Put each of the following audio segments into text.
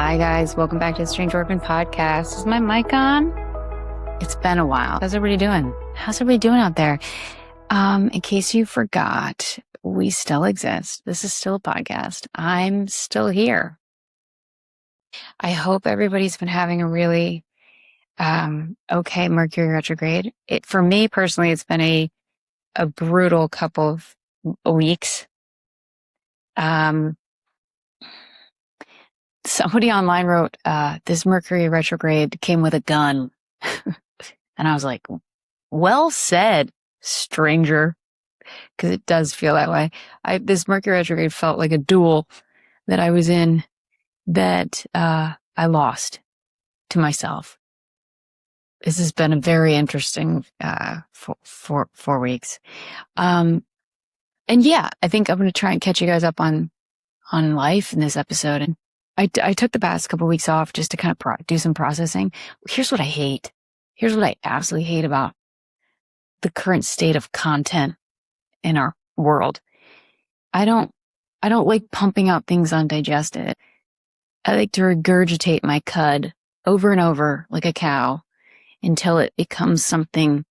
Hi guys, welcome back to the Strange Orphan podcast. Is my mic on? It's been a while. How's everybody doing? How's everybody doing out there? In case you forgot, we still exist. This is still a podcast. I'm still here. I hope everybody's been having a really okay Mercury retrograde. For me personally, it's been a brutal couple of weeks. Somebody online wrote, this Mercury retrograde came with a gun. And I was like, well said, stranger. Because it does feel that way. This Mercury retrograde felt like a duel that I was in that I lost to myself. This has been a very interesting 4 weeks. And yeah, I think I'm going to try and catch you guys up on life in this episode. And I took the past couple of weeks off just to kind of do some processing. Here's what I hate. Here's what I absolutely hate about the current state of content in our world. I don't like pumping out things undigested. I like to regurgitate my cud over and over like a cow until it becomes something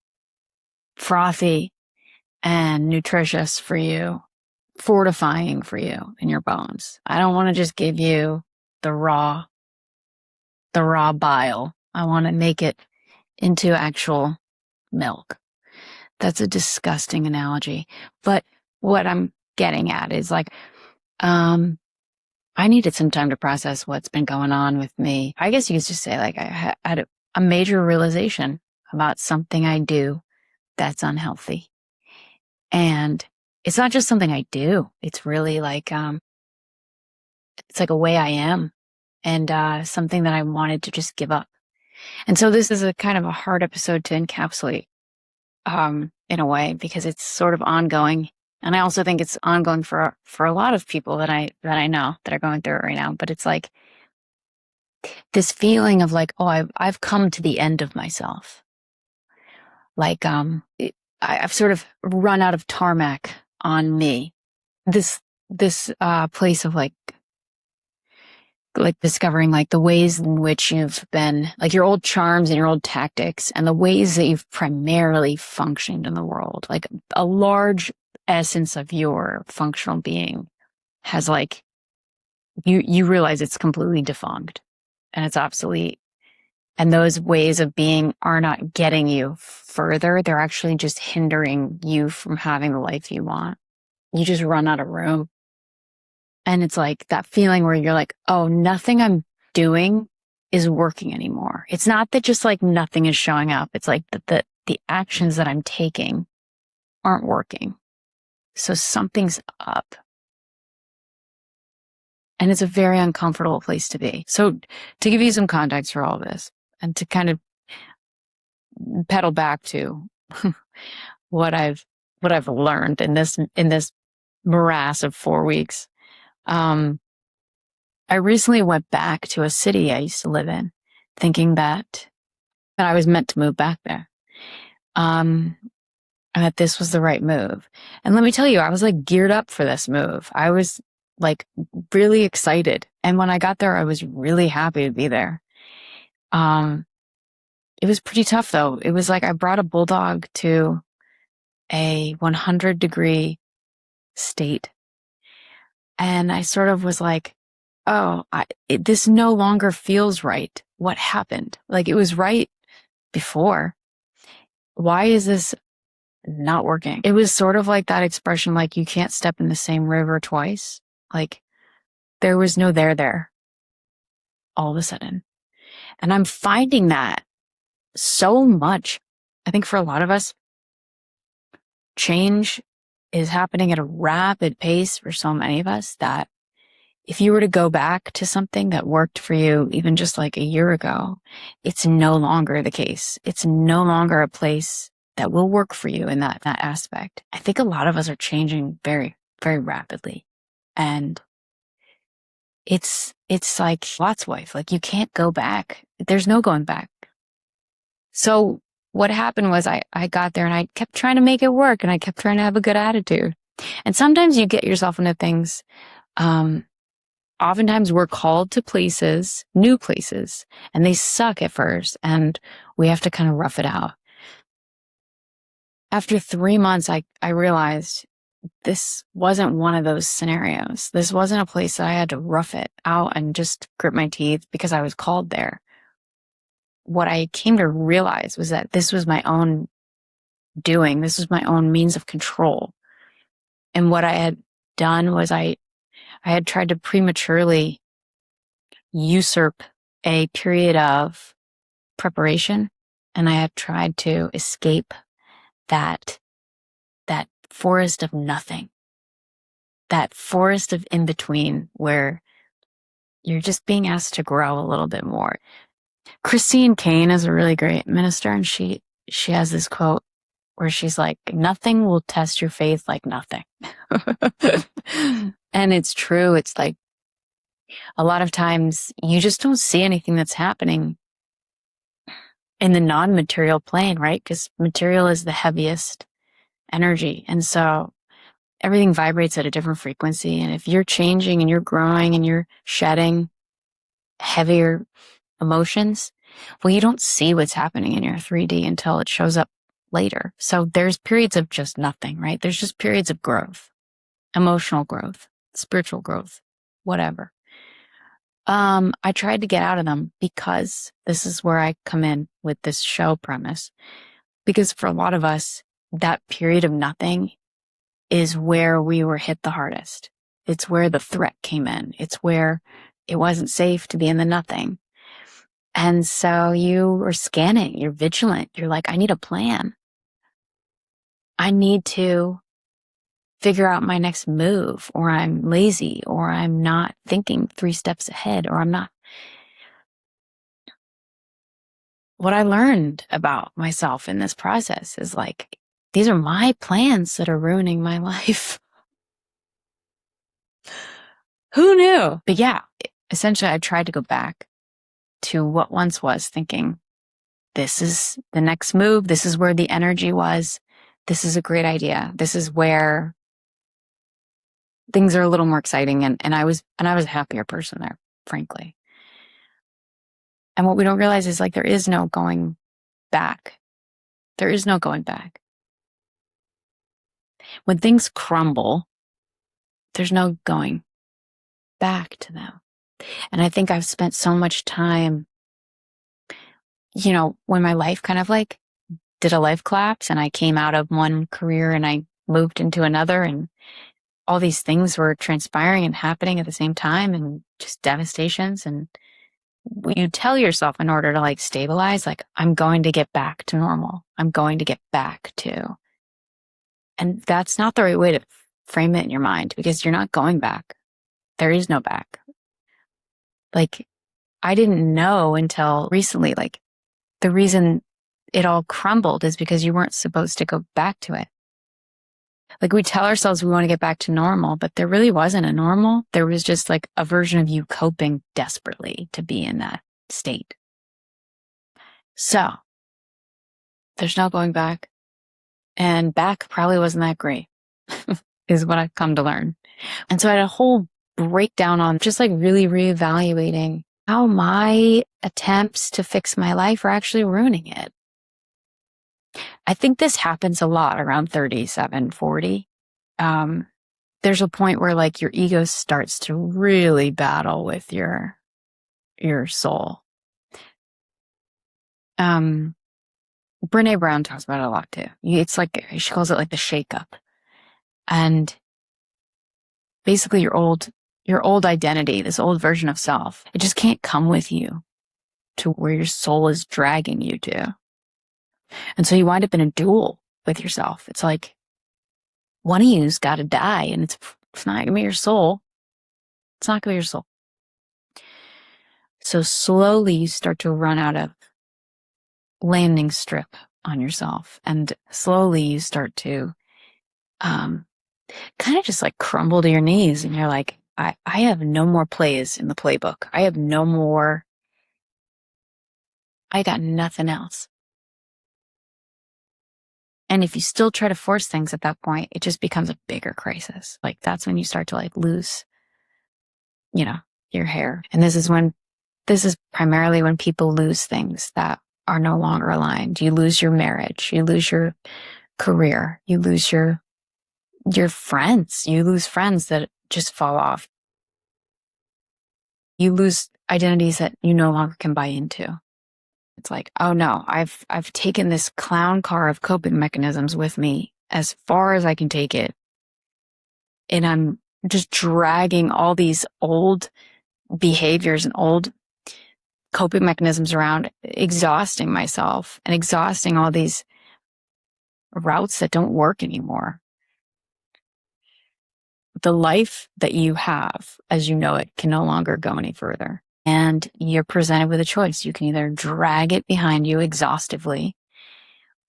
frothy and nutritious for you, fortifying for you in your bones. I don't want to just give you the raw bile. I want to make it into actual milk. That's a disgusting analogy. But what I'm getting at is like, I needed some time to process what's been going on with me. I guess you could just say like I had a major realization about something I do that's unhealthy. And it's not just something I do. It's really like, it's like a way I am and something that I wanted to just give up. And so this is a kind of a hard episode to encapsulate in a way because it's sort of ongoing. And I also think it's ongoing for a lot of people that I know that are going through it right now. But it's like this feeling of like, oh, I've come to the end of myself. Like I've sort of run out of tarmac on me. This place of like discovering like the ways in which you've been like your old charms and your old tactics and the ways that you've primarily functioned in the world. Like a large essence of your functional being has like, you realize it's completely defunct and it's obsolete. And those ways of being are not getting you further. They're actually just hindering you from having the life you want. You just run out of room. And it's like that feeling where you're like, oh, nothing I'm doing is working anymore. It's not that just like nothing is showing up. It's like that the actions that I'm taking aren't working. So something's up. And it's a very uncomfortable place to be. So to give you some context for all of this and to kind of pedal back to what I've learned in this morass of 4 weeks. I recently went back to a city I used to live in, thinking that I was meant to move back there. And that this was the right move. And let me tell you, I was like geared up for this move. I was like really excited. And when I got there, I was really happy to be there. It was pretty tough though. It was like I brought a bulldog to a 100-degree state. And I sort of was like, oh, this no longer feels right. What happened? Like it was right before. Why is this not working? It was sort of like that expression, like you can't step in the same river twice. Like there was no there all of a sudden. And I'm finding that so much. I think for a lot of us, change is happening at a rapid pace for so many of us that if you were to go back to something that worked for you even just like a year ago, it's no longer the case. It's no longer a place that will work for you in that aspect. I think a lot of us are changing very, very rapidly. And it's like Lot's wife, like you can't go back. There's no going back. So what happened was I got there and I kept trying to make it work and I kept trying to have a good attitude. And sometimes you get yourself into things, oftentimes we're called to places, new places, and they suck at first, and we have to kind of rough it out. After 3 months, I realized this wasn't one of those scenarios. This wasn't a place that I had to rough it out and just grit my teeth because I was called there. What I came to realize was that this was my own doing. This was my own means of control. And what I had done was I had tried to prematurely usurp a period of preparation, and I had tried to escape that forest of nothing, that forest of in between where you're just being asked to grow a little bit more. Christine Kane is a really great minister, and she has this quote where she's like, nothing will test your faith like nothing. And it's true. It's like a lot of times you just don't see anything that's happening in the non-material plane, right? Because material is the heaviest energy. And so everything vibrates at a different frequency. And if you're changing and you're growing and you're shedding heavier emotions, well, you don't see what's happening in your 3D until it shows up later. So there's periods of just nothing, right? There's just periods of growth, emotional growth, spiritual growth, whatever. I tried to get out of them because this is where I come in with this show premise. Because for a lot of us, that period of nothing is where we were hit the hardest. It's where the threat came in. It's where it wasn't safe to be in the nothing. And so you are scanning, you're vigilant. You're like, I need a plan. I need to figure out my next move, or I'm lazy, or I'm not thinking 3 steps ahead, or I'm not. What I learned about myself in this process is like, these are my plans that are ruining my life. Who knew? But yeah, essentially I tried to go back to what once was, thinking, this is the next move. This is where the energy was. This is a great idea. This is where things are a little more exciting. And I was a happier person there, frankly. And what we don't realize is like, there is no going back. There is no going back. When things crumble, there's no going back to them. And I think I've spent so much time, when my life kind of like did a life collapse and I came out of one career and I moved into another, and all these things were transpiring and happening at the same time, and just devastations. And you tell yourself, in order to like stabilize, like, I'm going to get back to normal. I'm going to get back to. And that's not the right way to frame it in your mind, because you're not going back. There is no back. Like, I didn't know until recently, like, the reason it all crumbled is because you weren't supposed to go back to it. Like, we tell ourselves we want to get back to normal, but there really wasn't a normal. There was just like a version of you coping desperately to be in that state. So there's no going back. And back probably wasn't that great, is what I've come to learn. And so I had a whole breakdown on just like really reevaluating how my attempts to fix my life are actually ruining it. I think this happens a lot around 37, 40. There's a point where like your ego starts to really battle with your soul. Brene Brown talks about it a lot too. It's like, she calls it like the shakeup. And basically your old identity, this old version of self, it just can't come with you to where your soul is dragging you to. And so you wind up in a duel with yourself. It's like, one of you's got to die, and it's not going to be your soul. It's not going to be your soul. So slowly you start to run out of landing strip on yourself, and slowly you start to kind of just like crumble to your knees, and you're like, I have no more plays in the playbook. I got nothing else. And if you still try to force things at that point, it just becomes a bigger crisis. Like, that's when you start to like lose, your hair. And this is primarily when people lose things that are no longer aligned. You lose your marriage, you lose your career, you lose your friends, you lose friends that just fall off. You lose identities that you no longer can buy into. It's like, oh no, I've taken this clown car of coping mechanisms with me as far as I can take it. And I'm just dragging all these old behaviors and old coping mechanisms around, exhausting myself and exhausting all these routes that don't work anymore. The life that you have as you know it can no longer go any further. And you're presented with a choice. You can either drag it behind you exhaustively,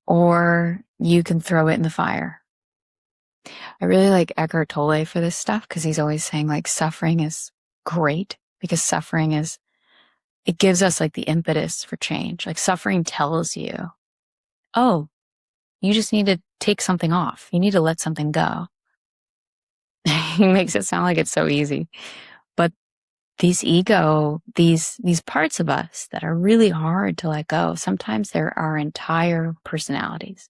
or you can throw it in the fire. I really like Eckhart Tolle for this stuff because he's always saying like suffering is great, because suffering is, it gives us like the impetus for change. Like suffering tells you, oh, you just need to take something off. You need to let something go. He makes it sound like it's so easy. But these ego, these parts of us that are really hard to let go, sometimes they're our entire personalities.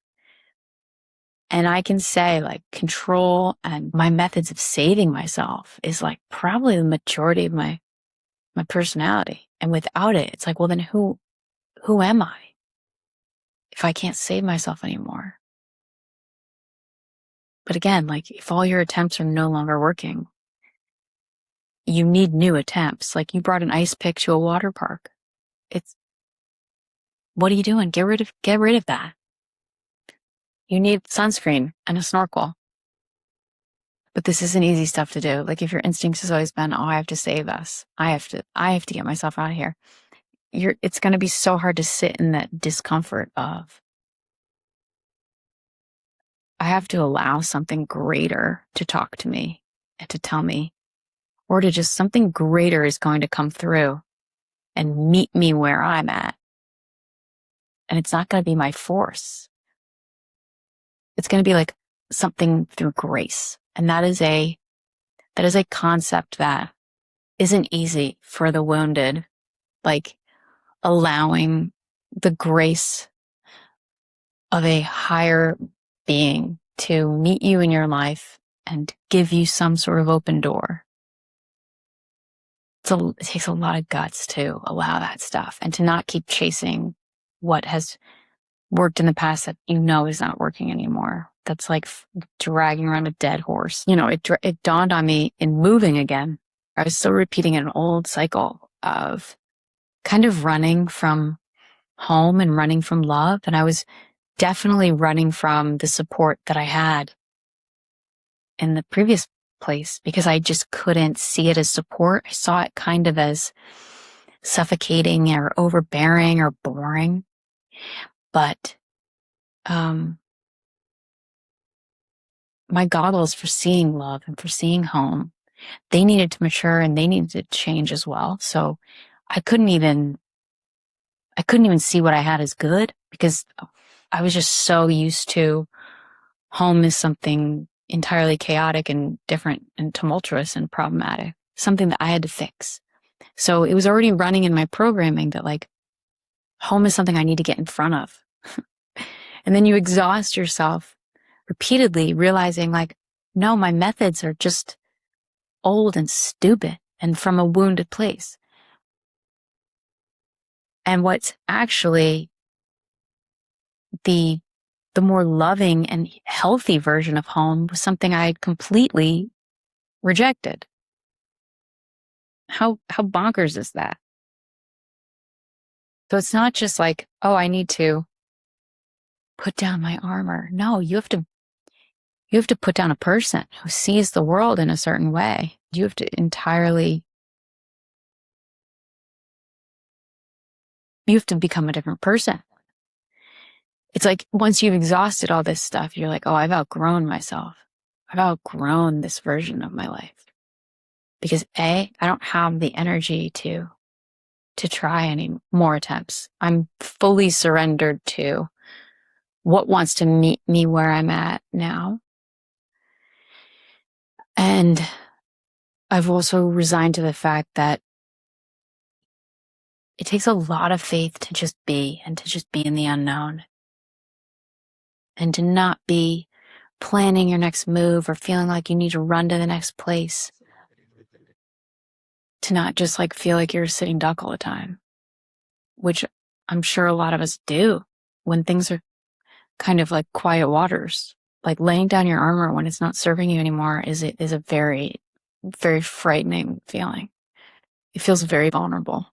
And I can say like control and my methods of saving myself is like probably the majority of my personality. And without it, it's like, well, then who am I if I can't save myself anymore? But again, like if all your attempts are no longer working, you need new attempts. Like you brought an ice pick to a water park. What are you doing? Get rid of that. You need sunscreen and a snorkel. But this isn't easy stuff to do. Like if your instincts has always been, oh, I have to save us. I have to get myself out of here. It's going to be so hard to sit in that discomfort of, I have to allow something greater to talk to me and to tell me, or to just something greater is going to come through and meet me where I'm at. And it's not going to be my force. It's going to be like something through grace. And that is a concept that isn't easy for the wounded, like allowing the grace of a higher being to meet you in your life and give you some sort of open door. It takes a lot of guts to allow that stuff and to not keep chasing what has worked in the past that you know is not working anymore. That's like dragging around a dead horse. You know, it dawned on me in moving again. I was still repeating an old cycle of kind of running from home and running from love. And I was definitely running from the support that I had in the previous place because I just couldn't see it as support. I saw it kind of as suffocating or overbearing or boring. But my goggles for seeing love and for seeing home, they needed to mature and they needed to change as well. So I couldn't even see what I had as good because I was just so used to home is something entirely chaotic and different and tumultuous and problematic, something that I had to fix. So it was already running in my programming that like home is something I need to get in front of. And then you exhaust yourself repeatedly realizing like, no, my methods are just old and stupid and from a wounded place. And what's actually the more loving and healthy version of home was something I had completely rejected. How bonkers is that? So it's not just like, oh, I need to put down my armor. No, you have to put down a person who sees the world in a certain way. You have to become a different person. It's like once you've exhausted all this stuff, you're like, oh, I've outgrown myself. I've outgrown this version of my life. Because I don't have the energy to try any more attempts. I'm fully surrendered to what wants to meet me where I'm at now. And I've also resigned to the fact that it takes a lot of faith to just be, and to just be in the unknown, and to not be planning your next move or feeling like you need to run to the next place, to not just like feel like you're a sitting duck all the time, which I'm sure a lot of us do when things are kind of like quiet waters. Like laying down your armor when it's not serving you anymore is a very, very frightening feeling. It feels very vulnerable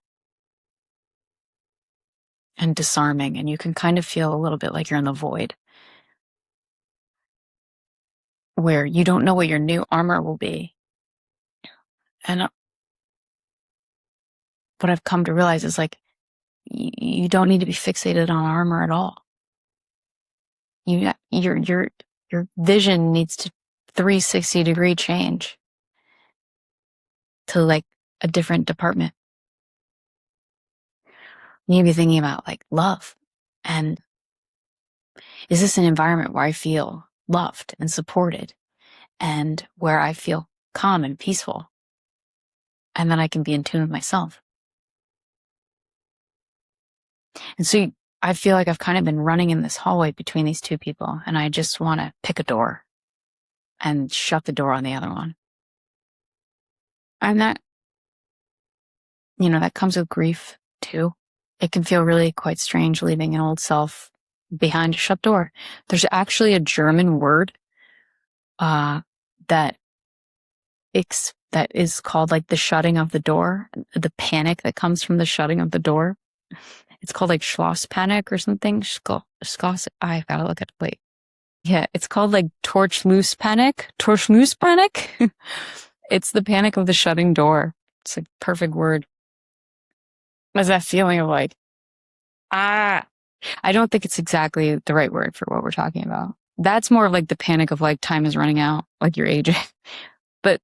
and disarming, and you can kind of feel a little bit like you're in the void, where you don't know what your new armor will be. And what I've come to realize is like, you don't need to be fixated on armor at all. Your vision needs to 360-degree change to like a different department. You need to be thinking about like love, and is this an environment where I feel loved and supported, and where I feel calm and peaceful, and then I can be in tune with myself. And so I feel like I've kind of been running in this hallway between these two people, and I just want to pick a door and shut the door on the other one. And that, that comes with grief too. It can feel really quite strange leaving an old self behind a shut door. There's actually a German word that is called like the shutting of the door, the panic that comes from the shutting of the door. It's called like Schloss panic or something. I gotta look at it. Wait. Yeah, it's called like Torchloose panic. Torchloose panic. It's the panic of the shutting door. It's a perfect word. There's that feeling of like, I don't think it's exactly the right word for what we're talking about. That's more of like the panic of like time is running out, like you're aging. But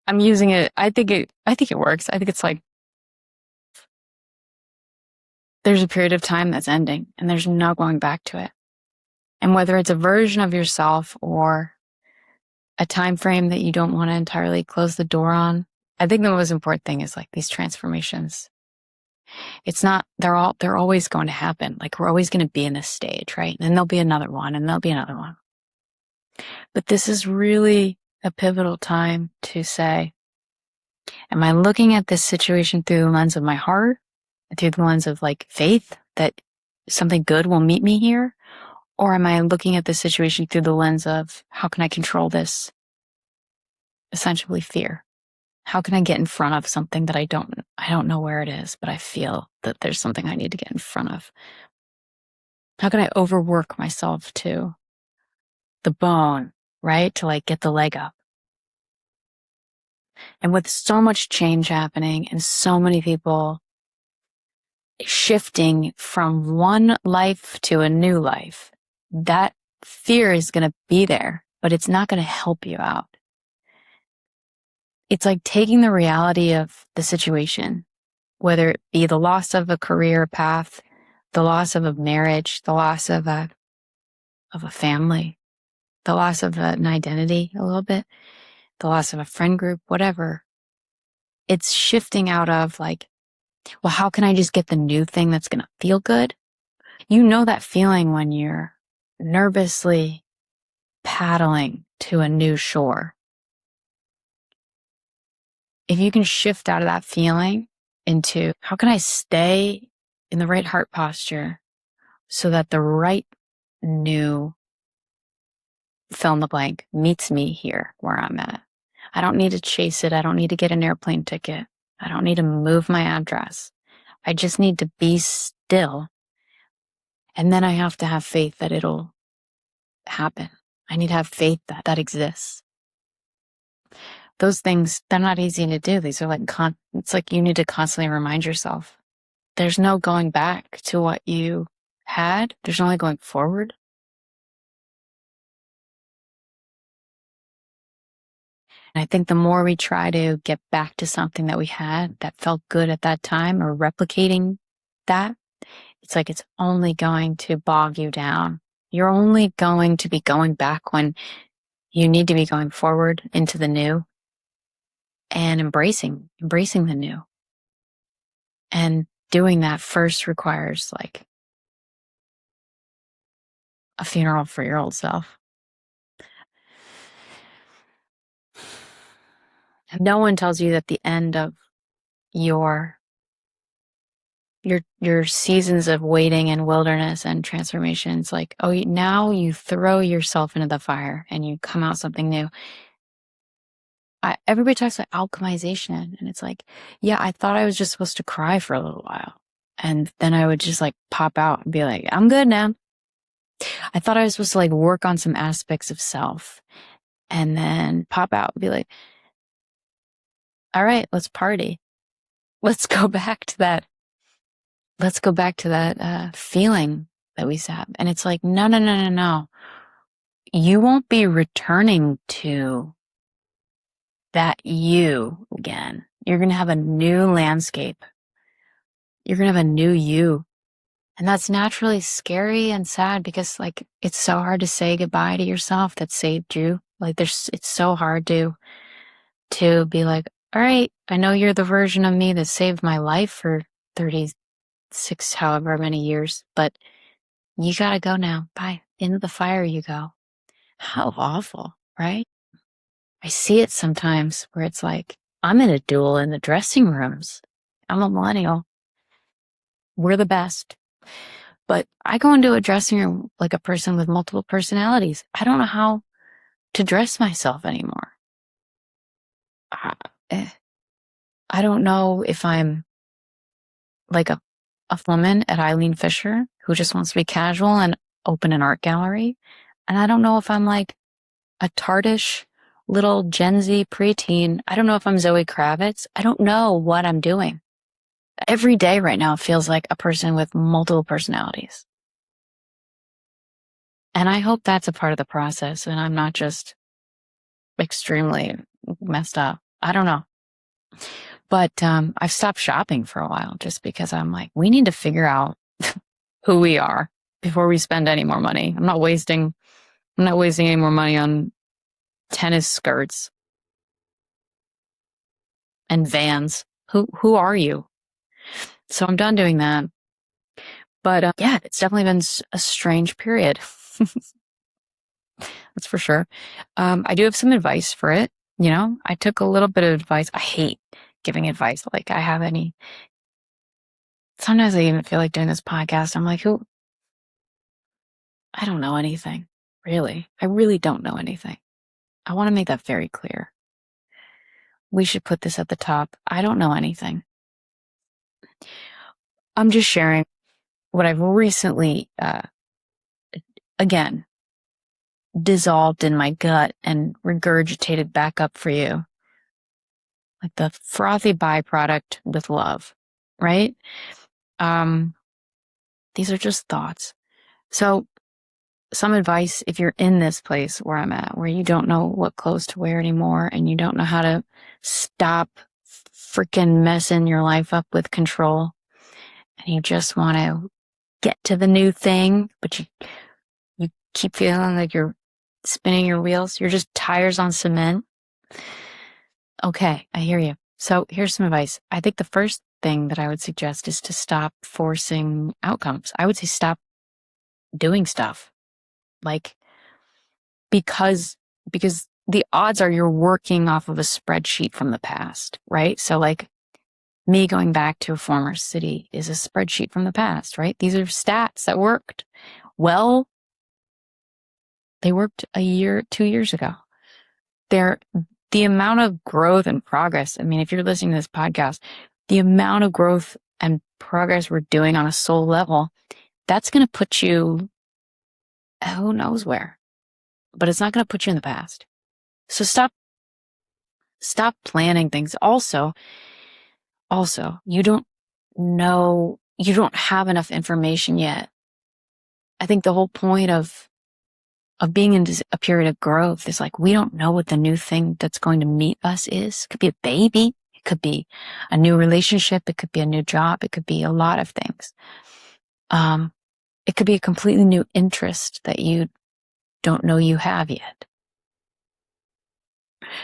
I'm using it. I think it works. I think it's like there's a period of time that's ending and there's no going back to it. And whether it's a version of yourself or a time frame that you don't want to entirely close the door on, I think the most important thing is like these transformations. It's not, they're always going to happen. Like we're always going to be in this stage, right? And then there'll be another one and there'll be another one. But this is really a pivotal time to say, am I looking at this situation through the lens of my heart, through the lens of like faith that something good will meet me here? Or am I looking at the situation through the lens of how can I control this? Essentially fear. How can I get in front of something that I don't know where it is, but I feel that there's something I need to get in front of? How can I overwork myself to the bone, right? To like get the leg up. And with so much change happening and so many people shifting from one life to a new life, that fear is going to be there, but it's not going to help you out. It's like taking the reality of the situation, whether it be the loss of a career path, the loss of a marriage, the loss of a family, the loss of an identity a little bit, the loss of a friend group, whatever. It's shifting out of like, well, how can I just get the new thing that's going to feel good? You know that feeling when you're nervously paddling to a new shore. If you can shift out of that feeling into how can I stay in the right heart posture so that the right new fill in the blank meets me here where I'm at. I don't need to chase it. I don't need to get an airplane ticket. I don't need to move my address. I just need to be still. And then I have to have faith that it'll happen. I need to have faith that that exists. Those things, they're not easy to do. These are like, it's like you need to constantly remind yourself. There's no going back to what you had. There's only going forward. And I think the more we try to get back to something that we had that felt good at that time or replicating that, it's like it's only going to bog you down. You're only going to be going back when You need to be going forward into the new and embracing the new. And doing that first requires like a funeral for your old self. No one tells you that the end of your seasons of waiting and wilderness and transformations, like, oh, now you throw yourself into the fire and you come out something new. Everybody talks about alchemization, and it's like, yeah, I thought I was just supposed to cry for a little while, and then I would just like pop out and be like, I'm good now. I thought I was supposed to like work on some aspects of self and then pop out and be like, all right, let's party. Let's go back to that. Let's go back to that feeling that we have. And it's like, no. You won't be returning to that you again. You're going to have a new landscape. You're going to have a new you. And that's naturally scary and sad because like, it's so hard to say goodbye to yourself that saved you. Like it's so hard to be like, all right, I know you're the version of me that saved my life for 36, however many years, but you gotta go now. Bye. Into the fire you go. How awful, right? I see it sometimes where it's like, I'm in a duel in the dressing rooms. I'm a millennial. We're the best. But I go into a dressing room like a person with multiple personalities. I don't know how to dress myself anymore. I don't know if I'm like a woman at Eileen Fisher who just wants to be casual and open an art gallery. And I don't know if I'm like a tartish little Gen Z preteen. I don't know if I'm Zoe Kravitz. I don't know what I'm doing. Every day right now feels like a person with multiple personalities. And I hope that's a part of the process and I'm not just extremely messed up. I don't know. But I've stopped shopping for a while just because I'm like, we need to figure out who we are before we spend any more money. I'm not wasting any more money on tennis skirts and Vans. Who are you? So I'm done doing that. But yeah, it's definitely been a strange period. That's for sure. I do have some advice for it. You know, I took a little bit of advice. I hate giving advice. Like I have any. Sometimes I even feel like doing this podcast. I'm like, I don't know anything. Really. I really don't know anything. I want to make that very clear. We should put this at the top. I don't know anything. I'm just sharing what I've recently, again, dissolved in my gut and regurgitated back up for you. Like the frothy byproduct with love, right? These are just thoughts. So some advice if you're in this place where I'm at, where you don't know what clothes to wear anymore and you don't know how to stop freaking messing your life up with control and you just want to get to the new thing, but you keep feeling like you're spinning your wheels. You're just tires on cement. Okay, I hear you. So here's some advice. I think the first thing that I would suggest is to stop forcing outcomes. I would say stop doing stuff. Like, because the odds are you're working off of a spreadsheet from the past, right? So like me going back to a former city is a spreadsheet from the past, right? These are stats that worked. Well, they worked 2 years ago. The amount of growth and progress. I mean, if you're listening to this podcast, the amount of growth and progress we're doing on a soul level, that's going to put you who knows where, but it's not going to put you in the past. So stop planning things. Also, you don't have enough information yet. I think the whole point of being in a period of growth is like, we don't know what the new thing that's going to meet us is. It could be a baby. It could be a new relationship. It could be a new job. It could be a lot of things. It could be a completely new interest that you don't know you have yet.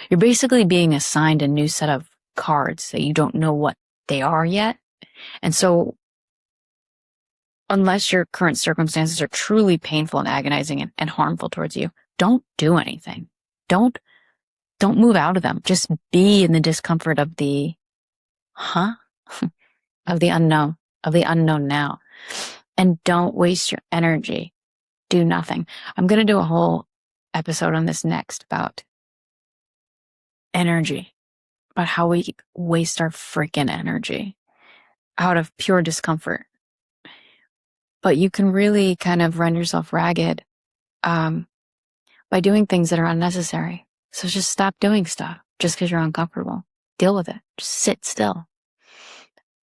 You're basically being assigned a new set of cards that you don't know what they are yet. And so unless your current circumstances are truly painful and agonizing and harmful towards you, don't do anything. Don't move out of them. Just be in the discomfort of the of the unknown now. And don't waste your energy. Do nothing. I'm going to do a whole episode on this next about energy, about how we waste our freaking energy out of pure discomfort. But you can really kind of run yourself ragged by doing things that are unnecessary. So just stop doing stuff just because you're uncomfortable. Deal with it. Just sit still.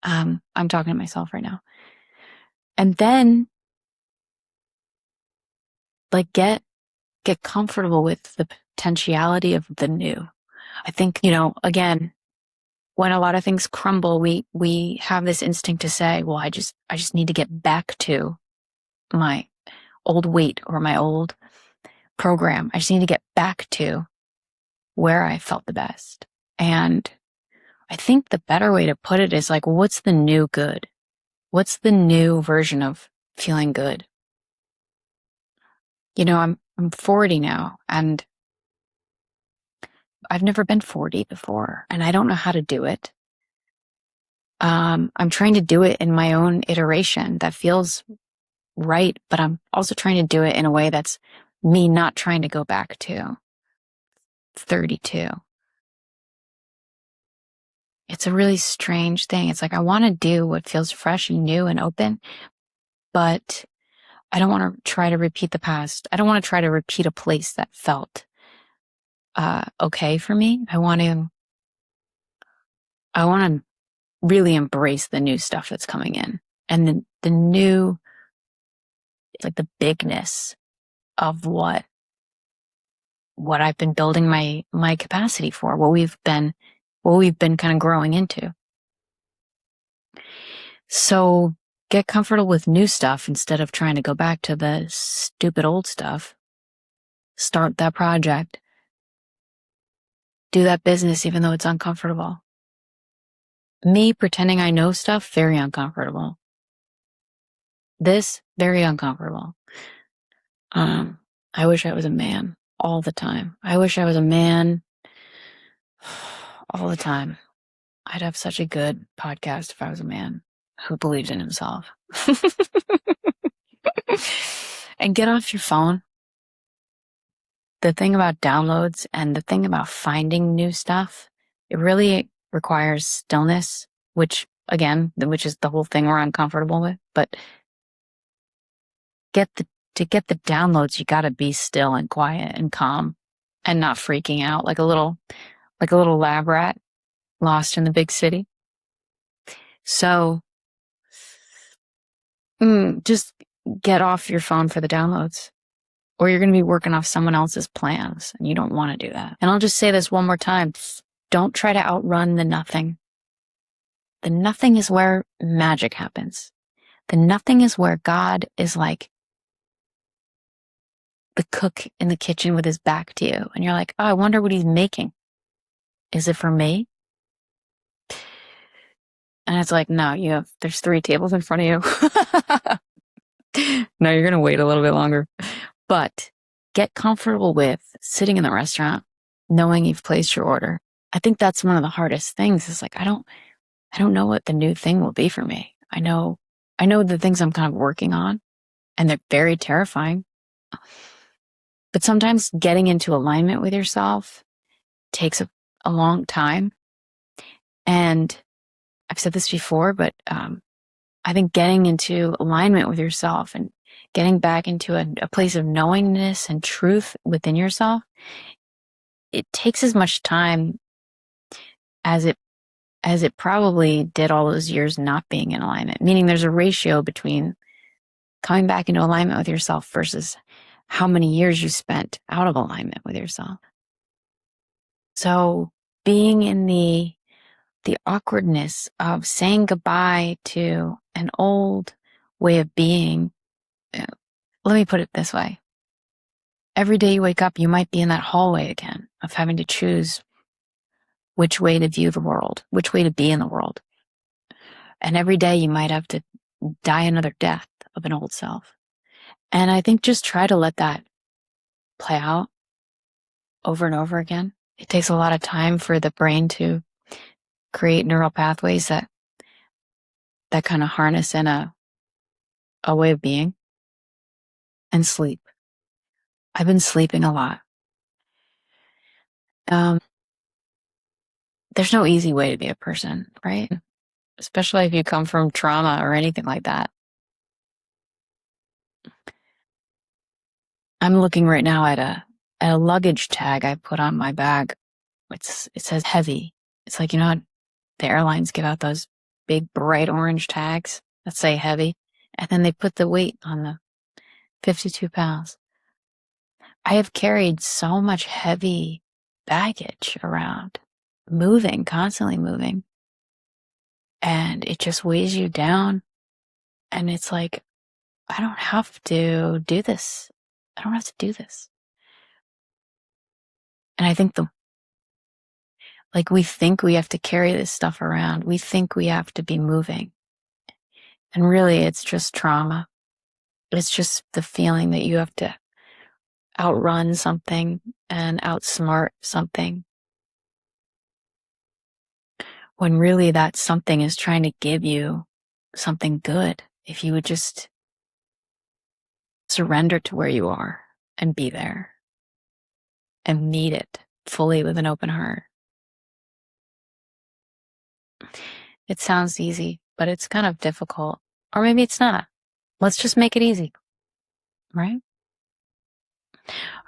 I'm talking to myself right now. And then like get comfortable with the potentiality of the new. I think, again, when a lot of things crumble, we have this instinct to say, well, I just need to get back to my old weight or my old program. I just need to get back to where I felt the best. And I think the better way to put it is like, what's the new good? What's the new version of feeling good? I'm 40 now, and I've never been 40 before, and I don't know how to do it. I'm trying to do it in my own iteration that feels right, but I'm also trying to do it in a way that's me not trying to go back to 32. It's a really strange thing. It's like I want to do what feels fresh and new and open, but I don't want to try to repeat the past. I don't want to try to repeat a place that felt okay for me. I want to really embrace the new stuff that's coming in, and the new, like the bigness of what I've been building my capacity for, what we've been kind of growing into. So get comfortable with new stuff instead of trying to go back to the stupid old stuff. Start that project. Do that business even though it's uncomfortable. Me pretending I know stuff, very uncomfortable. This, very uncomfortable. I wish I was a man all the time. I wish I was a man all the time. I'd have such a good podcast if I was a man who believes in himself. And get off your phone. The thing about downloads and the thing about finding new stuff, it really requires stillness, which is the whole thing we're uncomfortable with. But to get the downloads, you got to be still and quiet and calm and not freaking out like a little lab rat lost in the big city. So just get off your phone for the downloads, or you're going to be working off someone else's plans, and you don't want to do that. And I'll just say this one more time. Don't try to outrun the nothing. The nothing is where magic happens. The nothing is where God is like the cook in the kitchen with his back to you. And you're like, oh, I wonder what he's making. Is it for me? And it's like, no, there's 3 tables in front of you. No, you're going to wait a little bit longer. But get comfortable with sitting in the restaurant, knowing you've placed your order. I think that's one of the hardest things. Is like, I don't know what the new thing will be for me. I know the things I'm kind of working on, and they're very terrifying. But sometimes getting into alignment with yourself takes a long time. And I've said this before, but I think getting into alignment with yourself and getting back into a place of knowingness and truth within yourself, it takes as much time as it probably did all those years not being in alignment. Meaning there's a ratio between coming back into alignment with yourself versus how many years you spent out of alignment with yourself. So being in the awkwardness of saying goodbye to an old way of being. Let me put it this way. Every day you wake up, you might be in that hallway again of having to choose which way to view the world, which way to be in the world. And every day you might have to die another death of an old self. And I think just try to let that play out over and over again. It takes a lot of time for the brain to create neural pathways that kind of harness in a way of being. And sleep. I've been sleeping a lot. There's no easy way to be a person, right? Especially if you come from trauma or anything like that. I'm looking right now at a luggage tag I put on my bag. It says heavy. It's like, you know how the airlines give out those big bright orange tags that say heavy, and then they put the weight on the 52 pounds. I have carried so much heavy baggage around, constantly moving, and it just weighs you down. And it's like, I don't have to do this. I don't have to do this. And I think we think we have to carry this stuff around. We think we have to be moving. And really, it's just trauma. It's just the feeling that you have to outrun something and outsmart something. When really that something is trying to give you something good. If you would just surrender to where you are and be there and meet it fully with an open heart. It sounds easy, but it's kind of difficult. Or maybe it's not. Let's just make it easy. Right?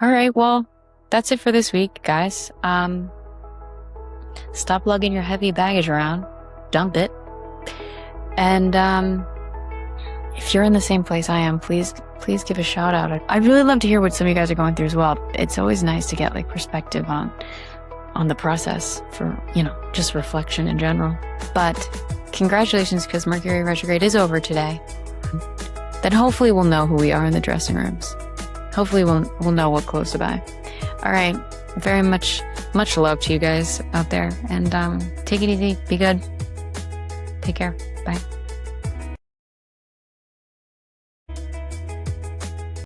All right, well, that's it for this week, guys. Stop lugging your heavy baggage around. Dump it. And if you're in the same place I am, please give a shout out. I'd really love to hear what some of you guys are going through as well. It's always nice to get perspective on the process for, just reflection in general. But congratulations, because Mercury retrograde is over today. Then hopefully we'll know who we are in the dressing rooms. Hopefully we'll know what clothes to buy. All right. Very much love to you guys out there. And take it easy. Be good. Take care. Bye.